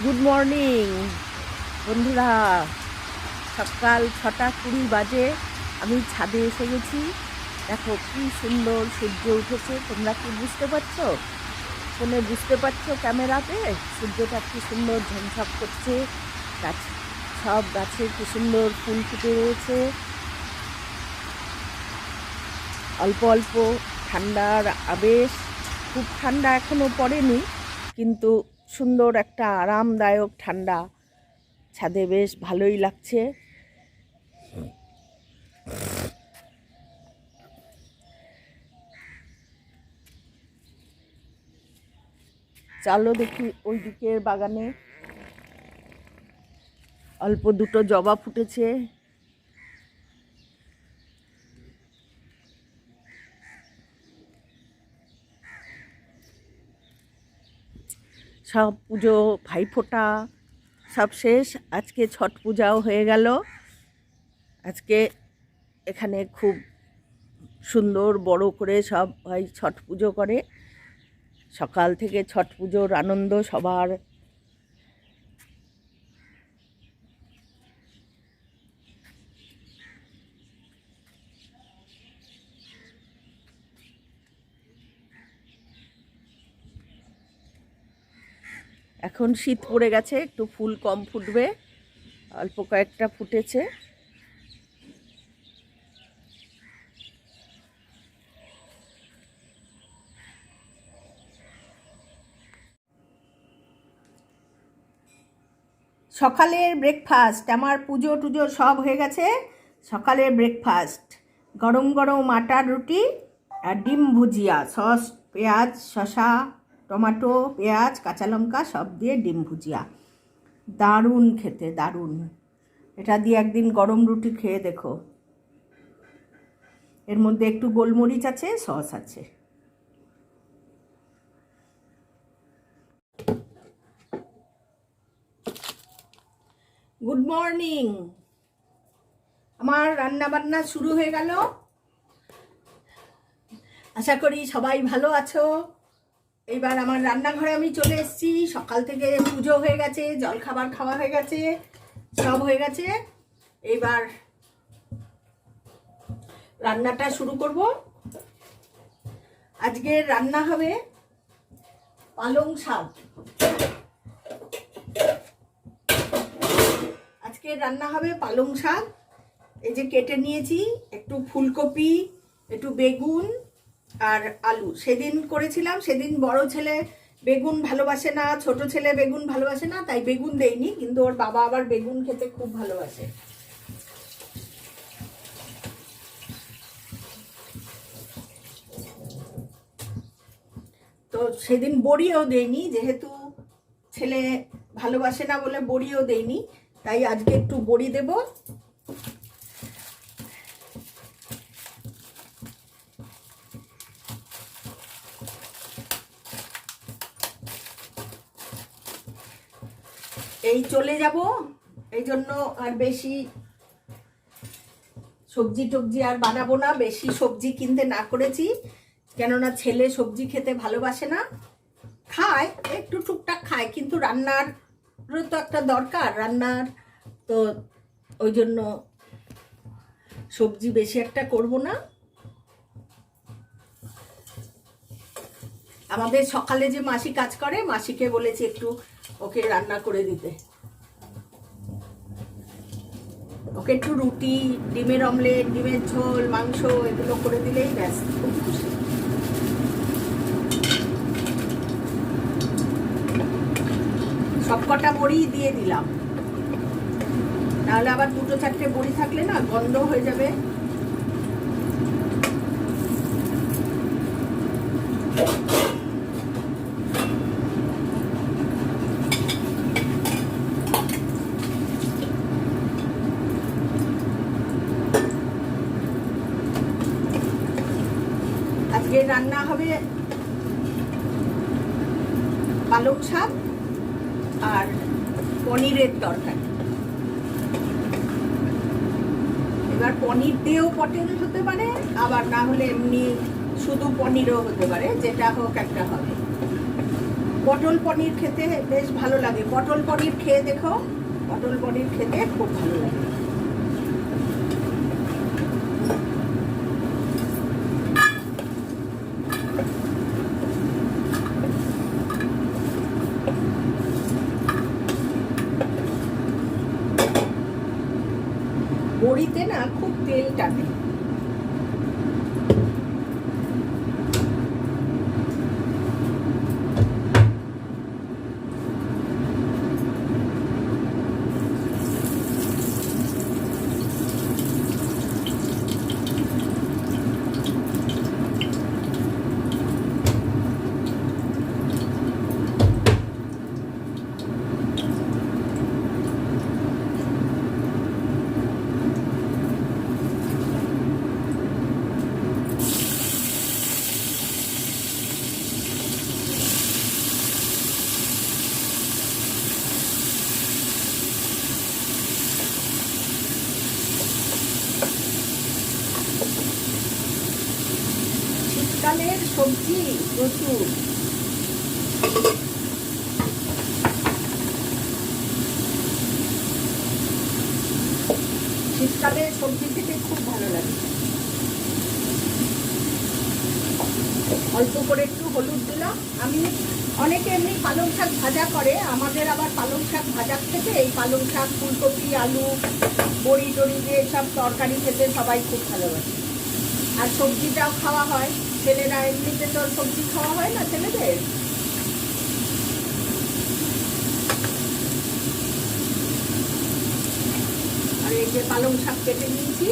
Good morning বন্ধুরা। সকাল 6:20 বাজে আমি ছাদে এসে গেছি। দেখো কি সুন্দর সূর্য উঠেছে। তোমরা কি বুঝতে পারছো? ফোনে বুঝতে পারছো ক্যামেরাতে সূর্যটা কি সুন্দর ঝকঝক করছে। গাছ, সব গাছে কি সুন্দর ফুল ফুটে রয়েছে। অল্প অল্প ঠান্ডার আবেশ। খুব ঠান্ডা এখনো পড়েনি, কিন্তু সুন্দর একটা আরামদায়ক ঠান্ডা। ছাদে বেশ ভালোই লাগছে। চলো দেখি ওই দিকের বাগানে অল্প দুটো জবা ফুটেছে। সব পুজো ভাইফোঁটা সব শেষ। আজকে ছট পূজাও হয়ে গেল। আজকে এখানে খুব সুন্দর বড় করে সব ভাই ছট পুজো করে। সকাল থেকে ছট পুজোর আনন্দ সবার। এখন শীত পড়ে গেছে, একটু ফুল কম ফুটবে, অল্প কয়েকটা ফুটেছে। সকালের ব্রেকফাস্ট আমার পুজো টুজো সব হয়ে গেছে। সকালের ব্রেকফাস্ট গরম গরম আটার রুটি আর ডিম ভুজিয়া, সস পেঁয়াজ শসা টমেটো পেঁয়াজ কাঁচা লঙ্কা সব দিয়ে ডিম ভুজিয়া। দারুণ খেতে, দারুণ। এটা দিয়ে একদিন গরম রুটি খেয়ে দেখো। এর মধ্যে একটু গোলমরিচ আছে, সস আছে। Good morning. আমার রান্না বান্না শুরু হয়ে গেল। আশা করি সবাই ভালো আছো। এইবার আমার রান্নাঘরে আমি চলে এসেছি। সকাল থেকে পুজো হয়ে গেছে, জলখাবার খাওয়া হয়ে গেছে, সব হয়ে গেছে। এইবার রান্নাটা শুরু করব। আজকের রান্না হবে পালং শাক। আজকে রান্না হবে পালং শাক। এই যে কেটে নিয়েছি একটু ফুলকপি, একটু বেগুন আর আলু। সেদিন করেছিলাম, সেদিন বড় ছেলে বেগুন ভালোবাসে না, ছোট ছেলে বেগুন ভালোবাসে না, তাই বেগুন দেইনি। কিন্তু ওর বাবা আবার বেগুন খেতে খুব ভালোবাসে। তো সেদিন বড়িও দেইনি, যেহেতু ছেলে ভালোবাসে না বলে বড়িও দেইনি, তাই আজকে একটু বড়ি দেব। এই চলে যাব, এই জন্য আর বেশি সবজি টবজি আর বানাবো না। বেশি সবজি কিনতে না করেছি, কেননা ছেলে সবজি খেতে ভালোবাসে না। খায় একটু টুকটাক খায়, কিন্তু রান্নার তো একটা দরকার, রান্নার তো ওই জন্য সবজি বেশি একটা করব না। আমাদের সকালে যে মাসি কাজ করে, মাসিকে বলেছি একটু ওকে রান্না করে দিতে। ওকে একটু রুটি, ডিমের অমলেট, ডিমের ঝোল, মাংস এগুলো করে দিলেই ব্যাস, খুব খুশি। সবকটা বড়ি দিয়ে দিলাম, নাহলে আবার দুটো চারটে বড়ি থাকলে না গন্ধ হয়ে যাবে। আজকে রান্না হবে পালং শাক আর পনিরের তরকারি। এবার পনির দিয়েও পটেল হতে পারে, আবার না হলে এমনি শুধু পনিরও হতে পারে, যেটা হোক একটা হবে। পটল পনির খেতে বেশ ভালো লাগে। পটল পনির খেয়ে দেখো, পটল পনির খেতে খুব ভালো লাগে। বড়িতে না খুব তেল টানে। শীতকালের সবজি প্রচুর। শীতকালের সবজি থেকে খুব ভালো লাগে। অল্প করে একটু হলুদ দিলাম। আমি অনেকে এমনি পালং শাক ভাজা করে, আমাদের আবার পালং শাক ভাজার থেকে এই পালং শাক, ফুলকপি, আলু, বড়ি টড়ি দিয়ে সব তরকারি খেতে সবাই খুব ভালোবাসে। আর সবজিটাও খাওয়া হয়। ছেলেরা এমনিতে তো সবজি খাওয়া হয় না ছেলেদের। আর এই যে পালং শাক কেটে নিয়েছি,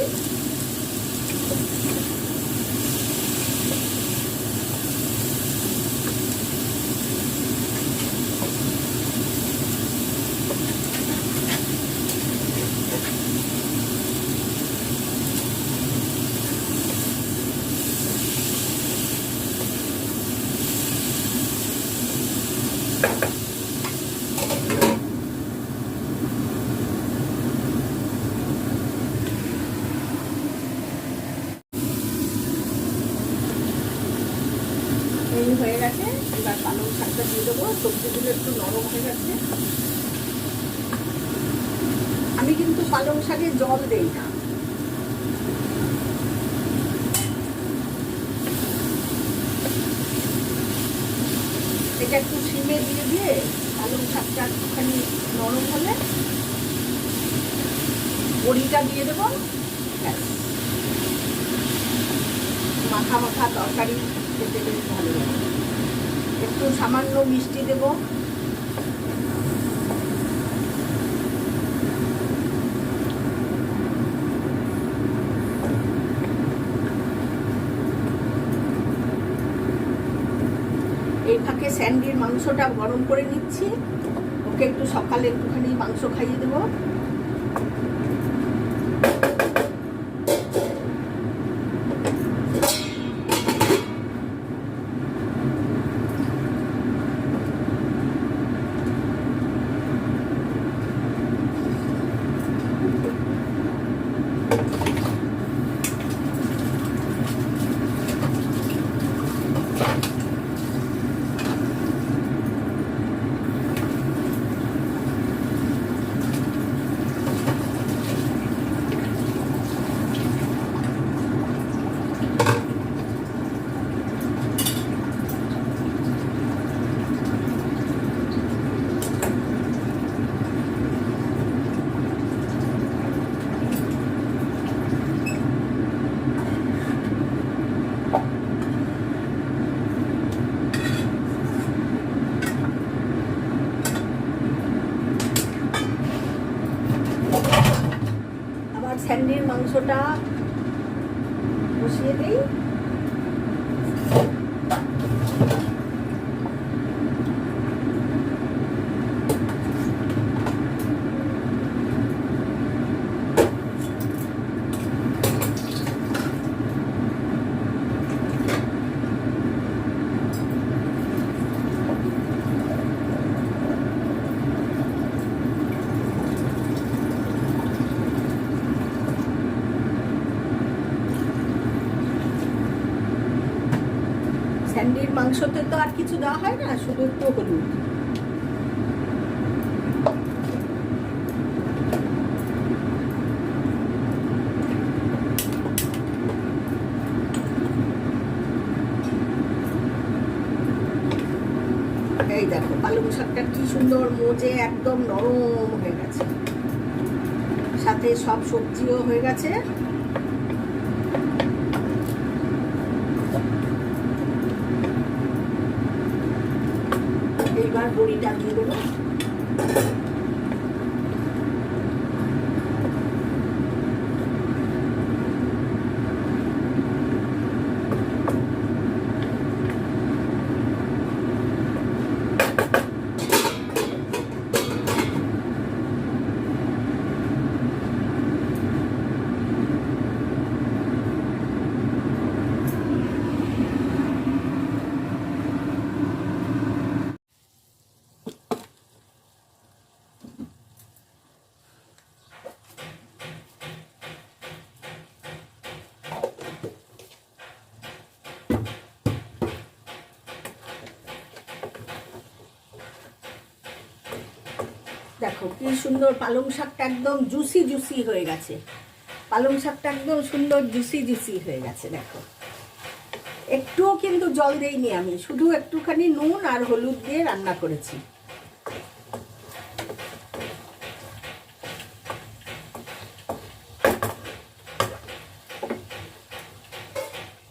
এই হয়ে গেছে। এবার পালং শাকটা দিয়ে দেবো। সবজিগুলো একটু নরম হয়ে গেছে। আমি কিন্তু পালং শাকে জল দেই না। এটা একটু সিমে দিয়ে দিয়ে পালং শাকটা একটুখানি নরম হলে বড়িটা দিয়ে দেবো। মাখা মাখা তরকারি খেতে বেশ ভালো লাগে। একটু সামান্য মিষ্টি দেবো। এই ফাঁকে স্যান্ডির মাংসটা গরম করে নিচ্ছি। ওকে একটু সকালে একটুখানি মাংস খাইয়ে দেবো। স্যান্ডির মাংসটা বসিয়ে দিই। স্যান্ডির মাংসতে তো আর কিছু দেওয়া হয় না, শুধু একটু হলুদ। এই দেখো পালং শাকটা কি সুন্দর মজে একদম নরম হয়ে গেছে, সাথে সব সবজিও হয়ে গেছে। এইবার বড়িটা দিয়ে দেবো। দেখো কি সুন্দর পালং শাকটা একদম জুসি জুসি হয়ে গেছে, পালং শাকটা একদম সুন্দর জুসি জুসি হয়ে গেছে। দেখো একটুও কিন্তু জল দেইনি আমি, শুধু একটুখানি নুন আর হলুদ দিয়ে রান্না করেছি।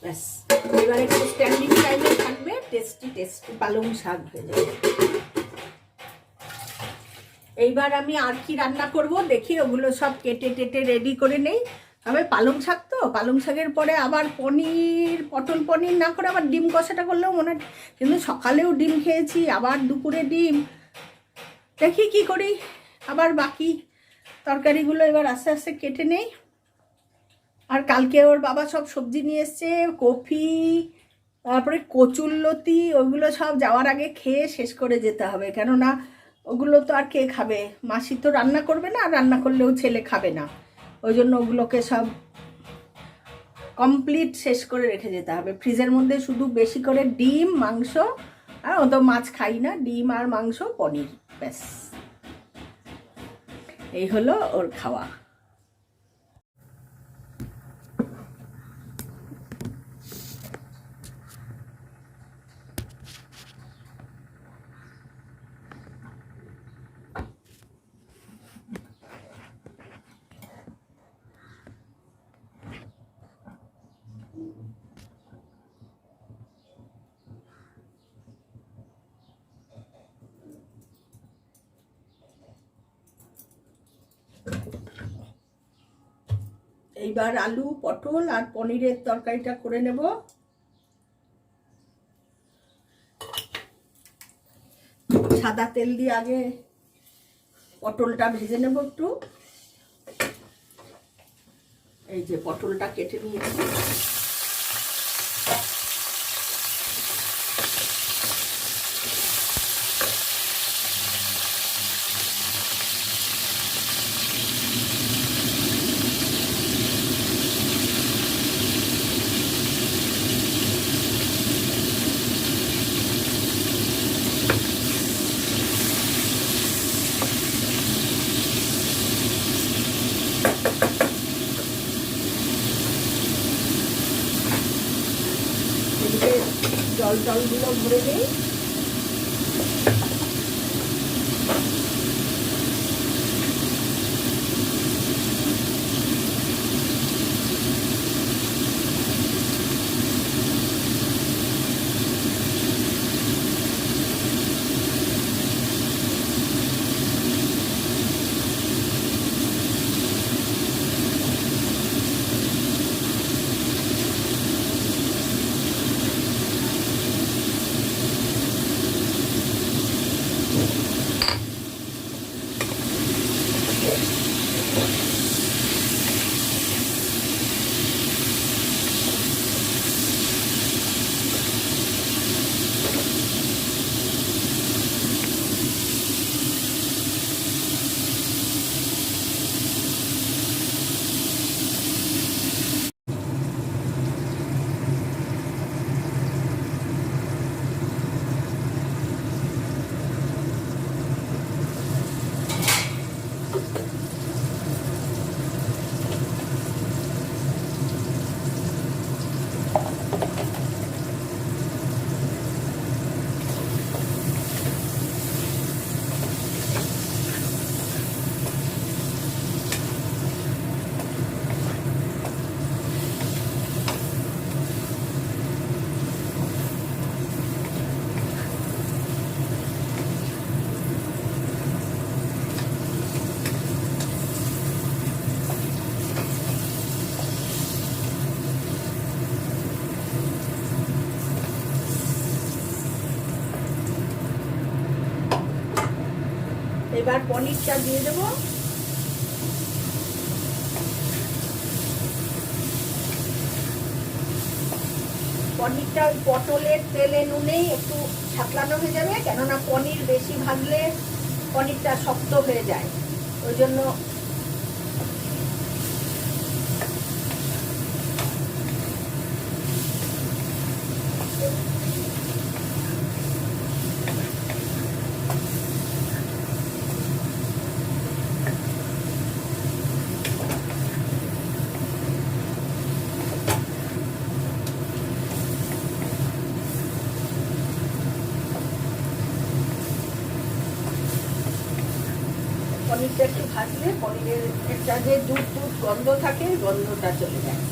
ব্যাস, এবার একটু স্ট্যান্ডিং টাইমে থাকবে, টেস্টি টেস্টি পালং শাক হয়ে যাবে। এইবার আমি আর কি রান্না করব দেখি, ওগুলো সব কেটে টেটে রেডি করে নেই। তবে পালং শাক তো, পালং শাকের পরে আবার পনির, পটল পনির না করে আবার ডিম কষাটা করলেও মনে হয়, কিন্তু সকালেও ডিম খেয়েছি, আবার দুপুরে ডিম। দেখি কি করি, আবার বাকি তরকারিগুলো এবার আস্তে আস্তে কেটে নেই। আর কালকে ওর বাবা সব সবজি নিয়ে এসছে, কফি, তারপরে কচুরলতি, ওইগুলো সব যাওয়ার আগে খেয়ে শেষ করে যেতে হবে, কেননা ওগুলো তো আর কে খাবে, মাসি তো রান্না করবে না, আর রান্না করলেও ছেলে খাবে না, ওই জন্য ওগুলোকে সব কমপ্লিট শেষ করে রেখে যেতে হবে। ফ্রিজের মধ্যে শুধু বেশি করে ডিম, মাংস, আর ও তো মাছ খাই না, ডিম আর মাংস, পনির, ব্যাস এই হলো ওর খাওয়া। এইবার আলু, পটল আর পনিরের তরকারিটা করে নেব। সাদা তেল দিয়ে আগে পটলটা ভেজে নেব একটু। এই যে পটলটা কেটে নিয়েছি, এদিকে জল টলগুলো ভরে নিই। এবার পনিরটা দিয়ে দেবো। পনিরটা ওই পটলের তেলে নুনেই একটু ছাতলানো হয়ে যাবে, কেননা পনির বেশি ভাজলে পনিরটা শক্ত হয়ে যায়, ওই জন্য পনিরটা একটু ভাজলে পনিরের একটা যে দুধ দুধ গন্ধ থাকে, গন্ধটা চলে যায়।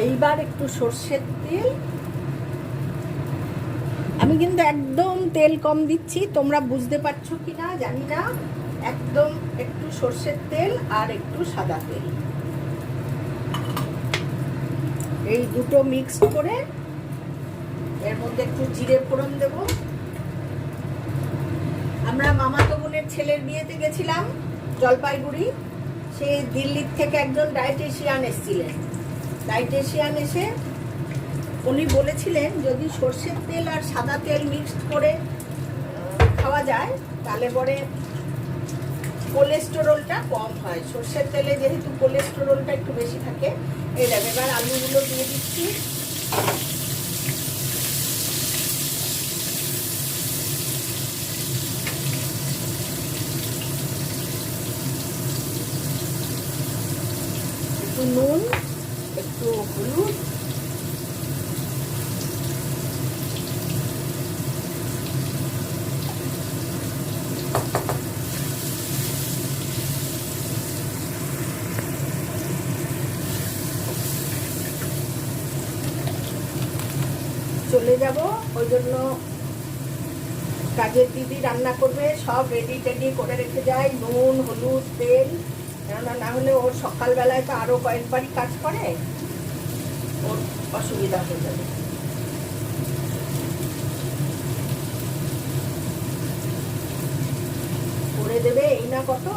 এইবার একটু সর্ষের তেল, আমি কিন্তু একদম তেল কম দিচ্ছি, তোমরা বুঝতে পারছো কিনা জানি না। একদম একটু সর্ষের তেল আর একটু সাদা তেল, এই দুটো মিক্স করে এর মধ্যে একটু জিরে ফোড়ন দেব। আমরা মামাতো বোনের ছেলের বিয়েতে গেছিলাম জলপাইগুড়ি, সে দিল্লির থেকে একজন ডায়েটিশিয়ান এসেছিলেন। ডায়েটিশিয়ান এসে উনি বলেছিলেন যদি সর্ষের তেল আর সাদা তেল মিক্সড করে খাওয়া যায় তাহলে পরে কোলেস্টেরলটা কম হয়। সর্ষের তেলে যেহেতু কোলেস্টেরলটা একটু বেশি থাকে। এই দেখো এবার আলুগুলো দিয়ে দিচ্ছি। একটু নুন, একটু হলুদ, চলে যাব। ওই জন্য কাজের দিদি রান্না করবে, সব রেডি টেডি করে রেখে যায়, নুন হলুদ তেল, কেননা না হলে ওর সকালবেলায় তো আরও কয়েকবারই কাজ করে, ওর অসুবিধা হয়ে যাবে। করে দেবে এই না কত।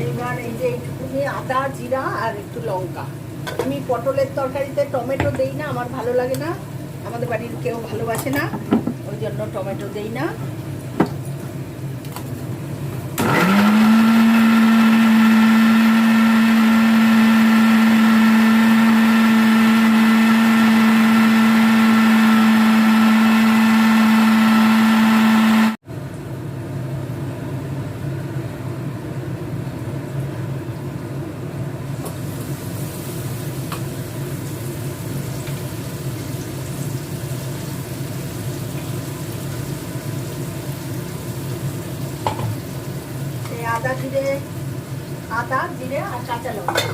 এইবার এই যে এইটুকুনি আদা জিরা আর একটু লঙ্কা। আমি পটলের তরকারিতে টমেটো দেই না, আমার ভালো লাগে না, আমাদের বাড়ির কেউ ভালোবাসে না, ওই জন্য টমেটো দেই না। আদা জিরে আর কাঁচা লঙ্কা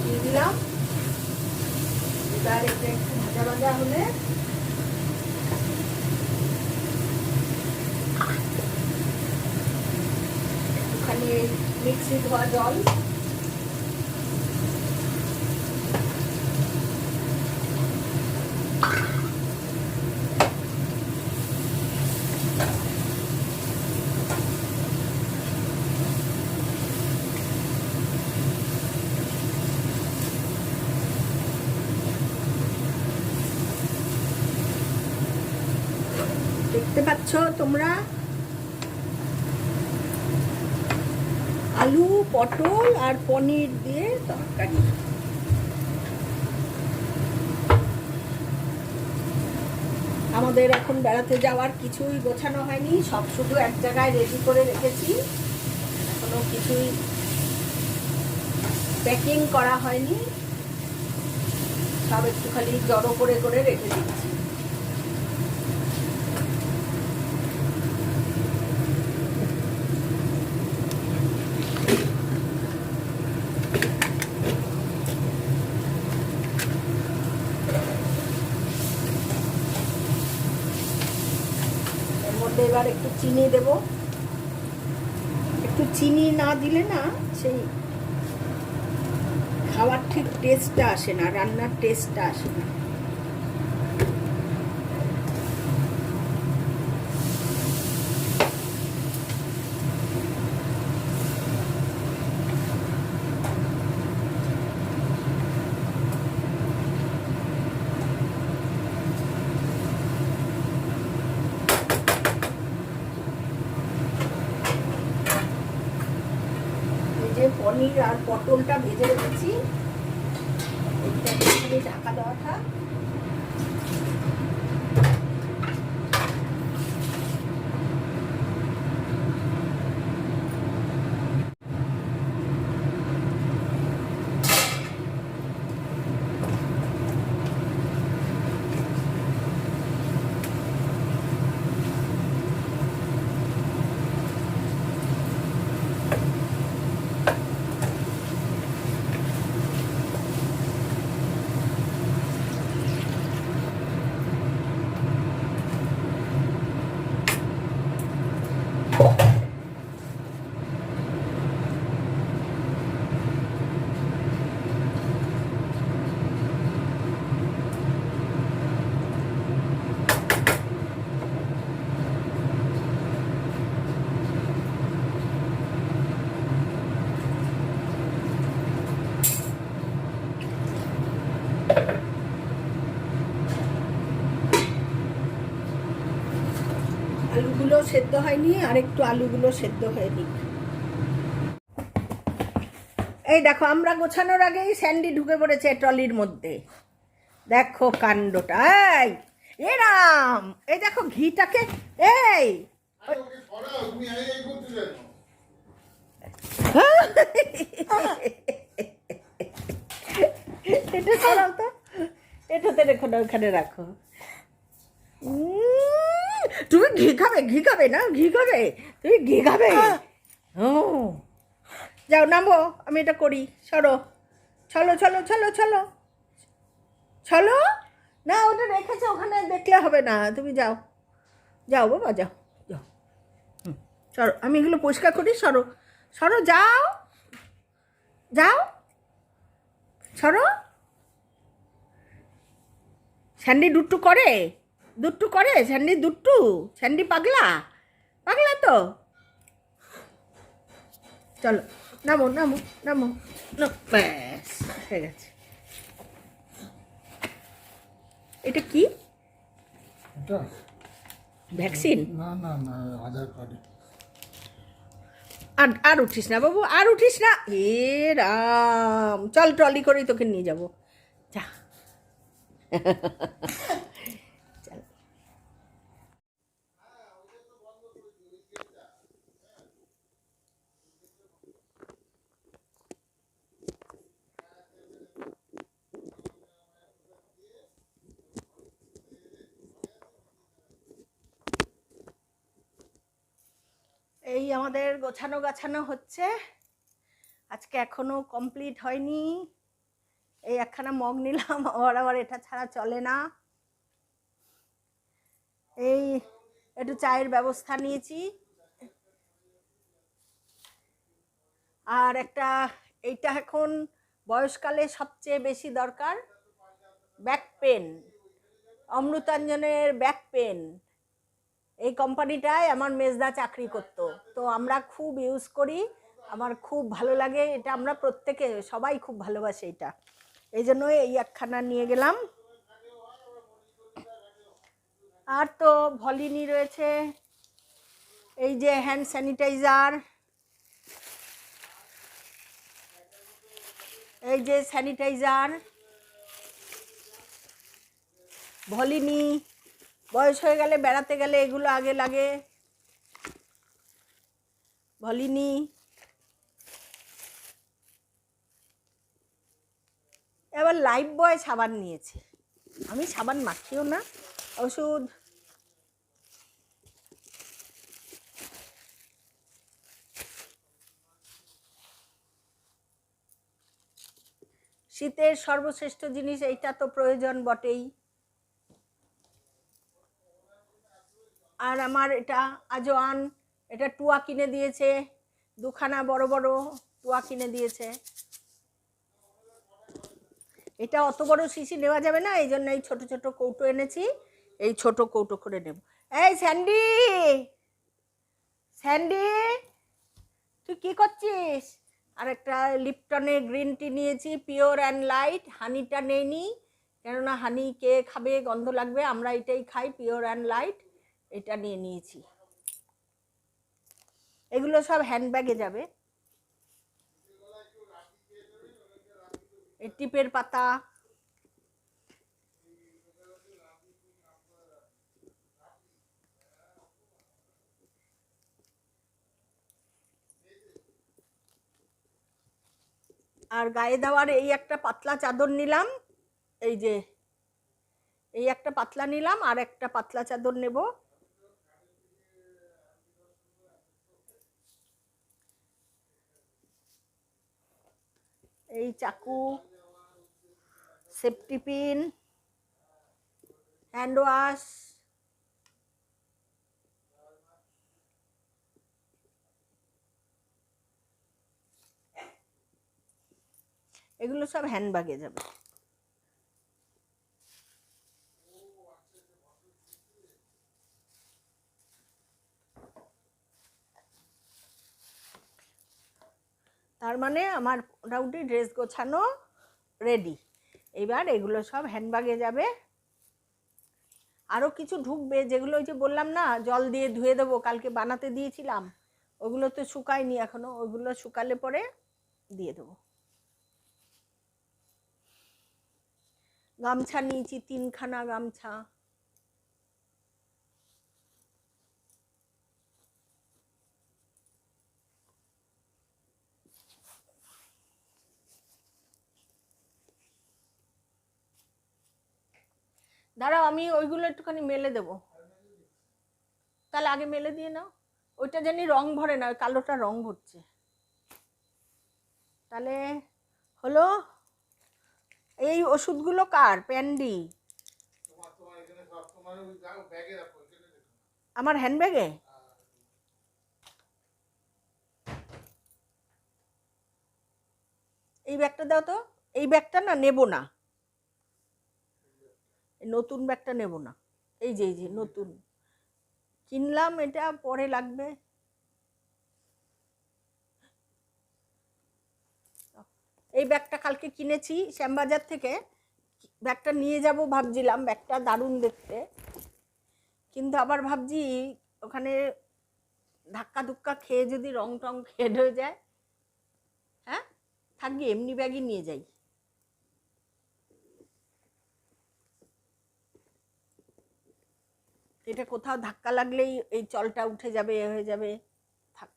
দিয়ে দিলাম। এবার এটা একটু ভাজা ভাজা হলে একটুখানি মিক্সি ধোয়া জল, দেখতে পাচ্ছ তোমরা আলু, পটল আর পনির দিয়ে তরকারি। আমাদের এখন বেড়াতে যাওয়ার কিছুই গোছানো হয়নি, সব শুধু এক জায়গায় রেডি করে রেখেছি। এখনো কিছুই প্যাকিং করা হয়নি, সব একটু খালি জড়ো করে করে রেখে দিচ্ছি। এর মধ্যে এবার একটু চিনি দেব। একটু চিনি না দিলে না সেই খাওয়ার ঠিক টেস্টটা আসে না, রান্নার টেস্টটা আসে না। এই যে পনির আর পটলটা ভেজে রেখেছি, ঢাকা দেওয়া থাক। আলুগুলো সেদ্ধ হয়নি, আর একটু আলুগুলো সেদ্ধ হয়নি। এই দেখো, আমরা গোছানোর আগেই স্যান্ডি ঢুকে পড়েছে ট্রলির মধ্যে। দেখো কাণ্ডটা, এই এরাম, এই দেখো ঘিটাকে, এই এটা সরাও তো, এটাতে রেখো না, ওখানে রাখো। তুমি ঘি খাবে, ঘি খাবে না, ঘি খাবে, তুমি ঘি খাবে। ও যাও নামো, আমি এটা করি, সরো, চলো চলো চলো চলো চলো। না ওটা রেখেছে ওখানে, দেখলে হবে না, তুমি যাও, যাও বাবা যাও যাও। সরো, আমি এগুলো পরিষ্কার করি, সরো সরো, যাও যাও, সরো। স্যান্ডি দুট্টু করে, দুট্টু করে, স্যান্ডি দুট্টু, স্যান্ডি পাগলা, পাগলা তো। চলো নামো নামো নামো, ব্যাস হয়ে গেছে। এটা কি ভ্যাকসিন? না না না, আধার কার্ড। আর আর উঠিস না বাবু, আর উঠিস না, এ রাম, চল ট্রলি করেই তোকে নিয়ে যাবো, যা। চল। এই আমাদের গোছানো গাছানো হচ্ছে, আজকে এখনো কমপ্লিট হয়নি। এই একখানা মগ নিলাম, আবার এটা ছাড়া চলে না। এই একটু চায়ের ব্যবস্থা নিয়েছি, আর একটা, এইটা এখন বয়সকালে সবচেয়ে বেশি দরকার, ব্যাক পেন, অমৃতাঞ্জনের ব্যাক পেন। এই কোম্পানিটায় আমার মেজদা চাকরি করতো, তো আমরা খুব ইউজ করি, আমার খুব ভালো লাগে এটা, আমরা প্রত্যেকে সবাই খুব ভালোবাসে এটা, এই জন্য এই একখানা নিয়ে গেলাম। আর তো ভলিনি রয়েছে, এই যে হ্যান্ড স্যানিটাইজার, এই যে স্যানিটাইজার, ভলিনি, বয়স হয়ে গেলে বেড়াতে গেলে এগুলো আগে লাগে। ভলিনি, এবার লাইফ বয় সাবান নিয়েছে। আমি সাবান মাখিও না, ওষুধ। শীতের সর্বশ্রেষ্ঠ জিনিস এইটা তো প্রয়োজন বটেই। আর আমার এটা আজওয়ান, এটা টুয়া কিনে দিয়েছে, দুখানা বড় বড় টুয়া কিনে দিয়েছে। এটা অত বড় শিশি নেওয়া যাবে না, এই জন্য এই ছোট ছোট কৌটো এনেছি, এই ছোট কৌটো করে নেব। এই স্যান্ডি, স্যান্ডি তুই কি করছিস? আর একটা লিপটনের গ্রিন টি নিয়েছি, পিওর অ্যান্ড লাইট। হানিটা নেইনি, কেননা হানি কে খাবে, গন্ধ লাগবে, আমরা এটাই খাই, পিওর অ্যান্ড লাইট। এটা নিয়ে নিয়েছি। এগুলো সব হ্যান্ডব্যাগে যাবে। এই টিপের পাতা, আর গায়ে দেওয়ার এই একটা পাতলা চাদর নিলাম। এই যে এই একটা পাতলা নিলাম, আর একটা পাতলা চাদর নেব। এই চাকু, সেফটি পিন, হ্যান্ড ওয়াশ, এগুলো সব হ্যান্ডব্যাগে যাবে। তার মানে আমার মোটামুটি ড্রেস গোছানো রেডি। এবার এগুলো সব হ্যান্ডব্যাগে যাবে। আরও কিছু ঢুকবে, যেগুলো ওই যে বললাম না জল দিয়ে ধুয়ে দেবো, কালকে বানাতে দিয়েছিলাম, ওগুলো তো শুকায়নি এখনো, ওইগুলো শুকালে পরে দিয়ে দেবো। গামছা নিয়েছি 3খানা গামছা। দাঁড়াও, আমি ওইগুলো একটুখানি মেলে দেবো। তাহলে আগে মেলে দিয়ে নাও, ওইটা জানি রং ভরে না, ওই কালোটা রং ভরছে। তাহলে হলো। এই ওষুধগুলো কার? প্যান্ডি। আমার হ্যান্ডব্যাগে। এই ব্যাগটা দাও তো। এই ব্যাগটা না নেব না, নতুন ব্যাগটা নেব না। এই যে নতুন কিনলাম, এটা পরে লাগবে। এই ব্যাগটা কালকে কিনেছি শ্যামবাজার থেকে, ব্যাগটা নিয়ে যাব ভাবছিলাম, ব্যাগটা দারুণ দেখতে, কিন্তু আবার ভাবছি ওখানে ধাক্কা ধুক্কা খেয়ে যদি রং টং ফেড হয়ে যায়, হ্যাঁ থাকবি, এমনি ব্যাগই নিয়ে যাই। এটা কোথাও ধাক্কা লাগলেই এই চলটা উঠে যাবে, এ হয়ে যাবে। থাক।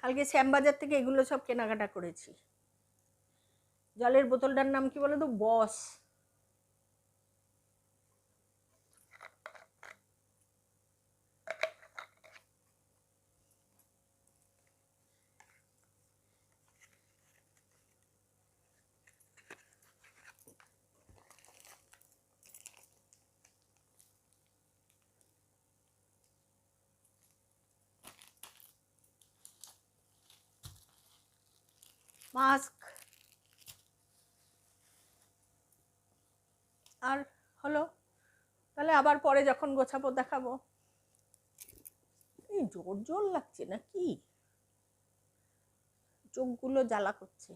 কালকে শ্যামবাজার থেকে এগুলো সব কেনাকাটা করেছি। জলের বোতলটার নাম কি বলো তো? বস। মাস্ক। আর হলো, তাহলে আবার পরে যখন গোছাবো দেখাবো। এই জোর জোর লাগছে না কি, চোখগুলো জ্বালা করছে।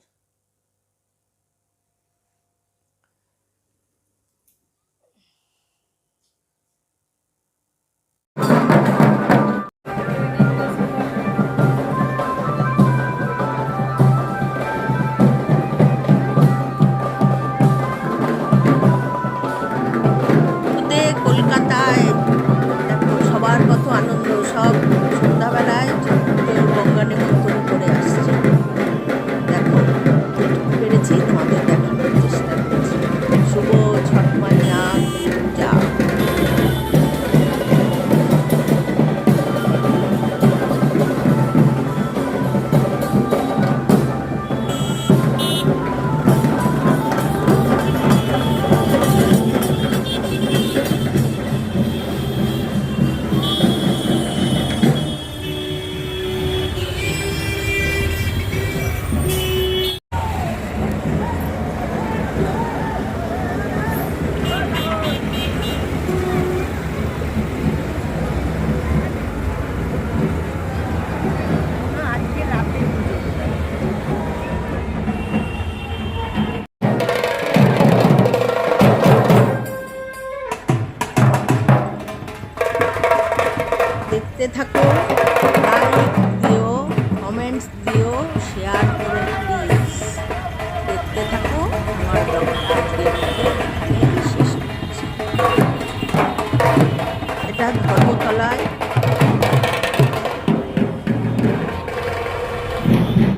থাকো।